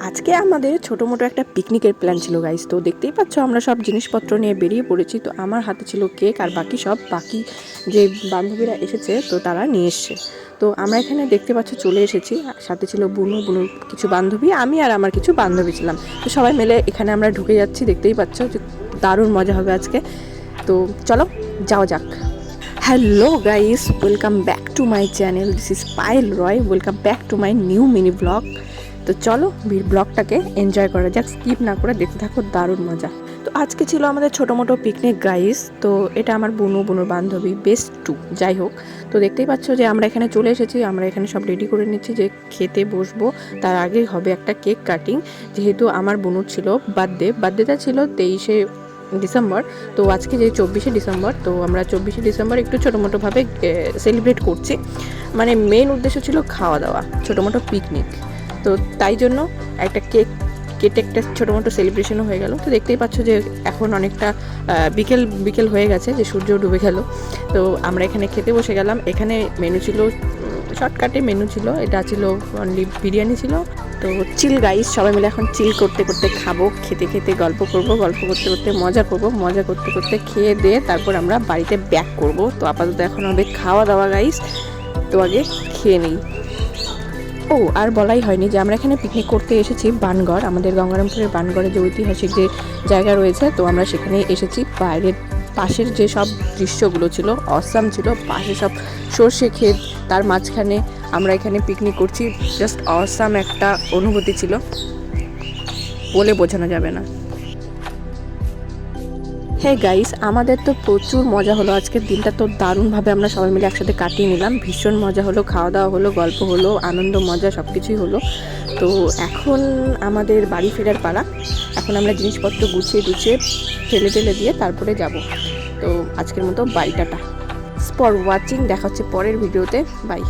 আজকে আমাদের ছোটো-মোটো একটা পিকনিকের প্ল্যান ছিল গাইস। তো দেখতেই পাচ্ছ আমরা সব জিনিসপত্র নিয়ে বেরিয়ে পড়েছি। তো আমার হাতে ছিল কেক আর বাকি যে বান্ধবীরা এসেছে তো তারা নিয়ে এসছে। তো আমরা এখানে দেখতে পাচ্ছ চলে এসেছি। সাথে ছিল বুনুর কিছু বান্ধবী, আমি আর আমার কিছু বান্ধবী ছিলাম। তো সবাই মিলে এখানে আমরা ঢুকে যাচ্ছি, দেখতেই পাচ্ছ যে দারুণ মজা হবে আজকে। তো চলো যাওয়া যাক। Hello guys, welcome back to my channel. This is Payel Roy. Welcome back to my new mini blog. তো চলো ব্লগটাকে এনজয় করা যাক, স্কিপ না করে দেখতে থাকো, দারুণ মজা। তো আজকে ছিল আমাদের ছোটো মোটো পিকনিক গাইস। তো এটা আমার বুনুর বান্ধবী বেস্ট টু, যাই হোক। তো দেখতেই পাচ্ছ যে আমরা এখানে চলে এসেছি, আমরা এখানে সব রেডি করে নিচ্ছি যে খেতে বসবো। তার আগে হবে একটা কেক কাটিং, যেহেতু আমার বুনুর ছিল বার্থডেটা ছিল 23শে ডিসেম্বর। তো আজকে যে 24শে ডিসেম্বর, তো আমরা 24শে ডিসেম্বর একটু ছোটো মোটোভাবে সেলিব্রেট করছি। মানে মেন উদ্দেশ্য ছিল খাওয়া দাওয়া, ছোটো মোটো পিকনিক। তো তাই জন্য একটা কেটে একটা ছোটো মোটো সেলিব্রেশনও হয়ে গেল। তো দেখতেই পাচ্ছ যে এখন অনেকটা বিকেল হয়ে গেছে, যে সূর্য ডুবে গেল। তো আমরা এখানে খেতে বসে গেলাম। এখানে মেনু ছিল, শর্টকাটে মেনু ছিল, এটা ছিল অনলি বিরিয়ানি ছিল। তো চিল গাইস, সবাই মিলে এখন চিল করতে করতে খাবো, খেতে গল্প করতে করতে মজা করতে খেয়ে দিয়ে তারপর আমরা বাড়িতে ব্যাক করব। তো আপাতত এখন হবে খাওয়া দাওয়া গাইস। তো আগে খেয়ে নিই। ও আর বলাই হয়নি যে আমরা এখানে পিকনিক করতে এসেছি বানগড়, আমাদের গঙ্গারামপুরের বানগড়ে যে ঐতিহাসিক যে জায়গা রয়েছে। তো আমরা সেখানে এসেছি। পাশের যে সব দৃশ্যগুলো ছিল অসাম ছিল, পাশে সব সর্ষে ক্ষেত, তার মাঝখানে আমরা এখানে পিকনিক করছি। জাস্ট অসাম একটা অনুভূতি ছিল, বলে বোঝানো যাবে না। হ্যাঁ গাইস, আমাদের তো প্রচুর মজা হলো আজকের দিনটা। তো দারুণভাবে আমরা সবাই মিলে একসাথে কাটিয়ে নিলাম, ভীষণ মজা হলো, খাওয়া দাওয়া হলো, গল্প হলো, আনন্দ মজা সব কিছুই হলো। তো এখন আমাদের বাড়ি ফেরার পালা। এখন আমরা জিনিসপত্র গুছিয়ে ফেলে দিয়ে তারপরে যাব। তো আজকের মতো বাই, টাটা। ফর ওয়াচিং, দেখা হচ্ছে পরের ভিডিওতে, বাই।